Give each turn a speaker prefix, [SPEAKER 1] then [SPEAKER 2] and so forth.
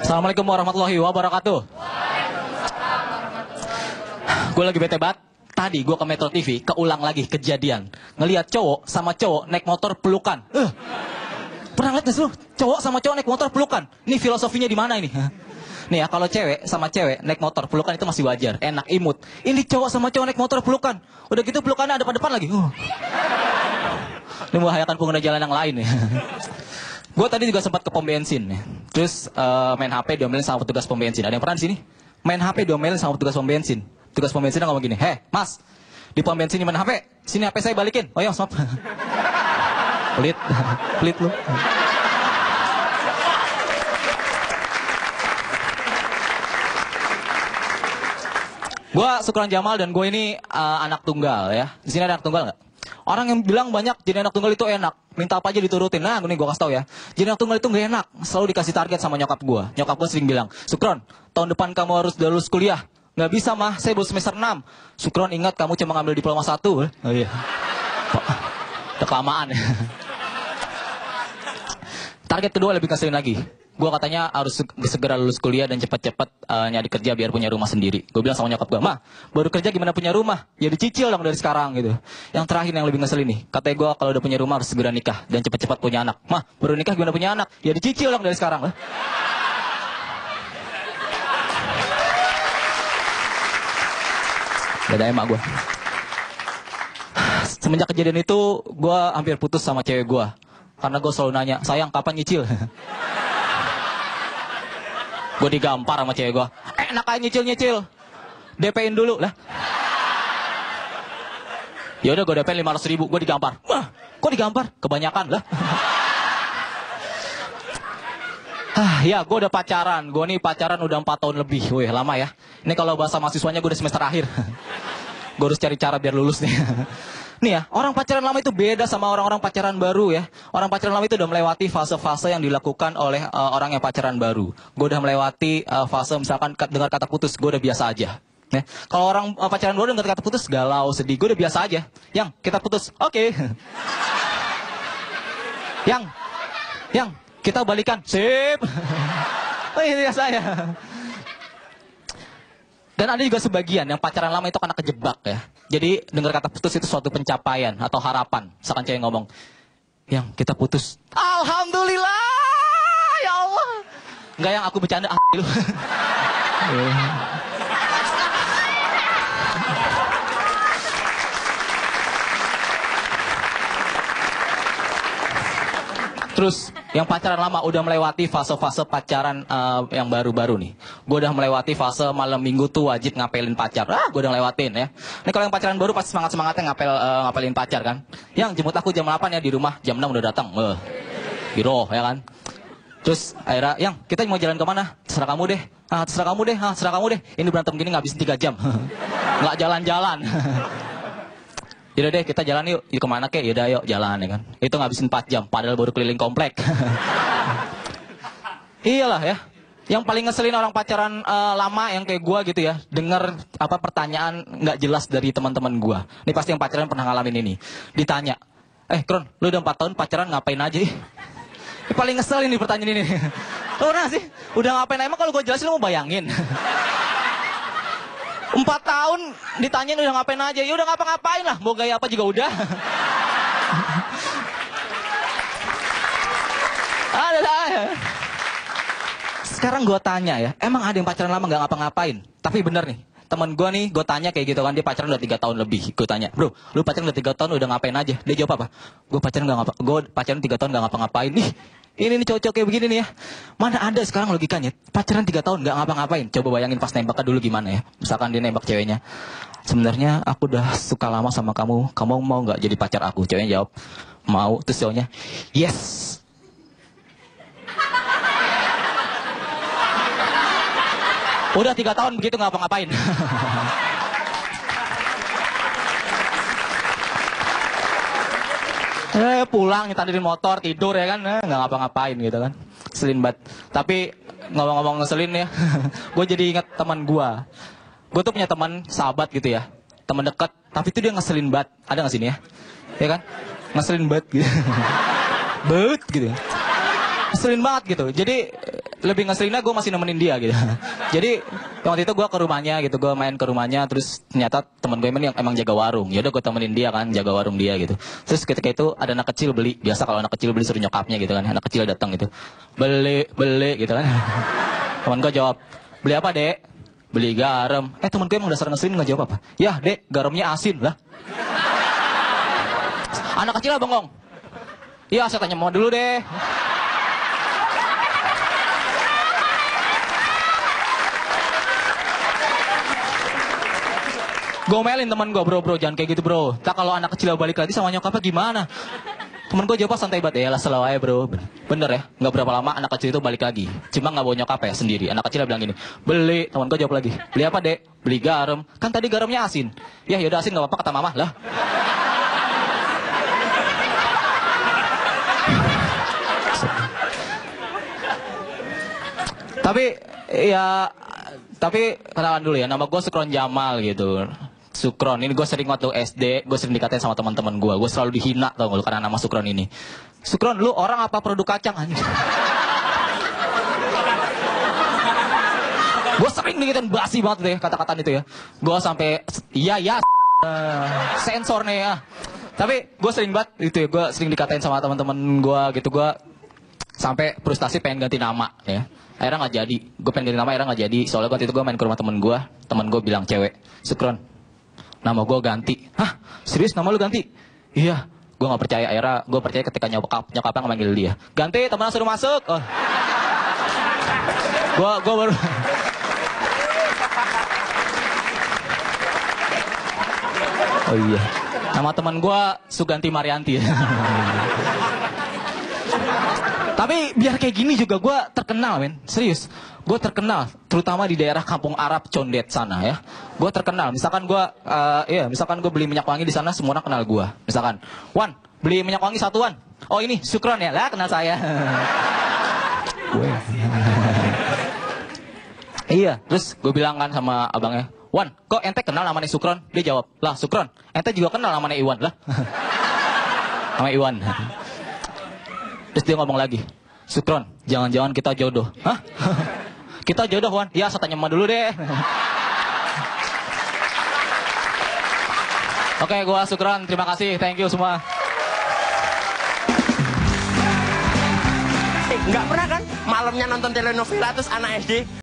[SPEAKER 1] Assalamualaikum warahmatullahi wabarakatuh. Gue lagi bete banget. Tadi gue ke Metro TV, keulang lagi kejadian. Ngelihat cowok sama cowok naik motor pelukan. Pernah lihat gak sih lu? Cowok sama cowok naik motor pelukan. Ini filosofinya di mana ini? Nih ya, kalau cewek sama cewek naik motor pelukan itu masih wajar, enak, imut. Ini cowok sama cowok naik motor pelukan. Udah gitu pelukannya ada pada depan lagi. Ini membahayakan pengguna jalan yang lain ya. Gue tadi juga sempat ke pom bensin ya. Terus main HP diomelin sama petugas pom bensin. Ada yang pernah di sini? Main HP diomelin sama petugas pom bensin. Petugas pom bensin ngomong gini, "Heh, Mas, di pom bensin main HP. Sini HP saya balikin." "Oh iya, maaf." Pelit. Pelit lu. Gue Sukron Jamal dan gue ini anak tunggal ya. Di sini ada anak tunggal nggak? Orang yang bilang banyak jadi anak tunggal itu enak, minta apa aja diturutin. Nah, gue kasih tau ya, jadi anak tunggal itu nggak enak. Selalu dikasih target sama nyokap gue. Nyokap gue sering bilang, "Sukron, tahun depan kamu harus udah lulus kuliah." "Nggak bisa mah, saya baru semester 6. "Sukron, ingat kamu cuma ngambil diploma 1. Oh iya. Udah kelamaan ya. Target kedua lebih ngeselin lagi. Gue katanya harus segera lulus kuliah dan cepat-cepat nyari kerja biar punya rumah sendiri. Gue bilang sama nyokap gue, "Ma, baru kerja gimana punya rumah? Ya dicicil dong dari sekarang gitu." Yang terakhir yang lebih ngeselin nih, katanya gue kalau udah punya rumah harus segera nikah dan cepat-cepat punya anak. "Ma, baru nikah gimana punya anak? Ya dicicil dong dari sekarang." Beda emak gue. Semenjak kejadian itu, gue hampir putus sama cewek gue. Karena gue selalu nanya, "Sayang, kapan nyicil?" Gue digampar sama cewek gue. "Enak aja nyicil-nyicil. DP-in dulu lah." Ya udah gue DP-in 500.000, gue digampar. "Wah, kok digampar? Kebanyakan lah." Ya, gue udah pacaran. Gue nih pacaran udah 4 tahun lebih. Wih, lama ya. Ini kalau bahasa mahasiswanya gue udah semester akhir. Gue harus cari cara biar lulus nih. Nih ya, orang pacaran lama itu beda sama orang-orang pacaran baru ya. Orang pacaran lama itu udah melewati fase-fase yang dilakukan oleh orang yang pacaran baru. Gue udah melewati fase misalkan dengar kata putus, gue udah biasa aja. Ya. Kalau orang pacaran baru dengar kata putus, galau, sedih, gue udah biasa aja. "Yang, kita putus." "Oke." Yang, kita balikan." "Sip." Oh iya saya. Dan ada juga sebagian yang pacaran lama itu karena kejebak ya. Jadi dengar kata putus itu suatu pencapaian atau harapan. Misalkan cewek ngomong, "Yang, kita putus." "Alhamdulillah, ya Allah." Enggak, yang aku bercanda. Terus yang pacaran lama udah melewati fase-fase pacaran yang baru-baru nih. Gue udah melewati fase malam minggu tuh wajib ngapelin pacar. Gue udah ngelewatin ya. Ini kalau yang pacaran baru pasti semangat-semangatnya ngapelin pacar kan. "Yang, jemput aku jam 8 ya di rumah, jam 6 udah datang." Biro ya kan. Terus akhirnya, "Yang, kita mau jalan kemana?" "Terserah kamu deh." "Terserah kamu deh." "Terserah kamu deh. Ini berantem gini ngabisin 3 jam. Nggak jalan-jalan." "Yaudah deh, kita jalan yuk." "Yuk kemana kek?" "Yaudah yuk jalan ya kan." Itu ngabisin 4 jam, padahal baru keliling komplek. Iyalah ya. Yang paling ngeselin orang pacaran lama yang kayak gue gitu ya, dengar pertanyaan nggak jelas dari teman-teman gue. Ini pasti yang pacaran pernah ngalamin ini. Ditanya, "Kron, lu udah 4 tahun pacaran ngapain aja?" Ini paling ngeselin nih pertanyaan ini. "Lu pernah sih? Udah ngapain? Emang kalau gue jelasin lu mau bayangin?" 4 tahun ditanyain udah ngapain aja. Ya udah ngapa-ngapain lah, mau gaya apa juga udah. Ada lah. Sekarang gue tanya ya, emang ada yang pacaran lama gak ngapa-ngapain? Tapi bener nih, temen gue nih, gue tanya kayak gitu kan, dia pacaran udah 3 tahun lebih. Gue tanya, "Bro, lu pacaran udah 3 tahun udah ngapain aja?" Dia jawab apa? Gue pacaran 3 tahun gak ngapa-ngapain. Nih, ini cocok kayak begini nih ya. Mana ada sekarang logikanya, pacaran 3 tahun gak ngapa-ngapain. Coba bayangin pas nembaknya dulu gimana ya. Misalkan dia nembak ceweknya, "Sebenarnya aku udah suka lama sama kamu. Kamu mau gak jadi pacar aku?" Ceweknya jawab, "Mau." Terus cowoknya, "Yes." Udah 3 tahun begitu gak ngapa-ngapain. Pulang nyetir motor, tidur ya kan, nggak ngapa-ngapain gitu kan. Ngeselin banget. Tapi ngomong-ngomong ngeselin ya, gue jadi ingat teman gue. Gue tuh punya teman sahabat gitu ya, teman dekat, tapi itu dia ngeselin banget. Ada nggak sini ya? Ya kan? Ngeselin banget gitu. Bet gitu. Ngeselin banget gitu. Jadi lebih ngeselinnya gue masih nemenin dia gitu. Jadi waktu itu gue ke rumahnya gitu, gue main ke rumahnya, terus ternyata teman gue yang emang jaga warung. Ya udah gue temenin dia kan, jaga warung dia gitu. Terus ketika itu ada anak kecil beli, biasa kalau anak kecil beli suruh nyokapnya gitu kan, anak kecil datang gitu, beli gitu kan. Teman gue jawab, beli apa dek? Beli garam. Teman gue emang dasar ngeselin nggak jawab apa? Ya dek, garamnya asin lah. Anak kecil lah bengong. Iya saya tanya mau dulu deh. Gomelin teman gue, bro jangan kayak gitu bro. Tak kalau anak kecil balik lagi sama nyokapnya gimana? Temen gue jawab santai banget, ya lah selalu aja bro. Bener ya, nggak berapa lama anak kecil itu balik lagi. Cuma nggak bawa nyokap ya sendiri. Anak kecil bilang gini, beli. Temen gue jawab lagi, beli apa dek? Beli garam. Kan tadi garamnya asin. Ya yaudah asin nggak apa-apa kata mama lah. Tapi kenalan dulu ya, nama gue Sukron Jamal gitu. Sukron, ini gue sering waktu SD, gue sering dikatain sama teman-teman gue selalu dihina tau gak lu karena nama Sukron ini. Sukron, lu orang apa produk kacang anjing? Gue sering dikitain basi banget deh kata-kataan itu ya. Gue sampai, sensor nih ya. Tapi gue sering banget itu ya, gue sering dikatain sama teman-teman gue gitu, gue sampai frustasi pengen ganti nama ya. Akhirnya nggak jadi, gue pengen ganti nama akhirnya nggak jadi. Soalnya waktu itu gue main ke rumah temen gue bilang cewek, Sukron, nama gue ganti. Hah? Serius nama lu ganti? Iya, gue nggak percaya. Akhirnya gue percaya ketika nyokapnya ngemanggil dia. Ganti, teman suruh masuk. Oh. Gue baru. Oh iya, nama teman gue Suganti Marianti. Tapi biar kayak gini juga gue terkenal men, serius. Gue terkenal, terutama di daerah kampung Arab Condet sana ya. Gue terkenal, misalkan gue beli minyak wangi di sana semua orang kenal gue. Misalkan, Wan, beli minyak wangi satuan. Oh ini Sukron ya, lah kenal saya. Iya, terus gue bilang kan sama abangnya, Wan, kok ente kenal namanya Sukron? Dia jawab, lah Sukron, ente juga kenal namanya Iwan lah. Nama Iwan. Terus dia ngomong lagi, Sukron, jangan-jangan kita jodoh. Hah? Kita jodoh, Wan? Ya, saya tanya mama dulu deh. Oke, gua Sukron, terima kasih, thank you semua.
[SPEAKER 2] Nggak pernah kan malamnya nonton telenovela terus anak SD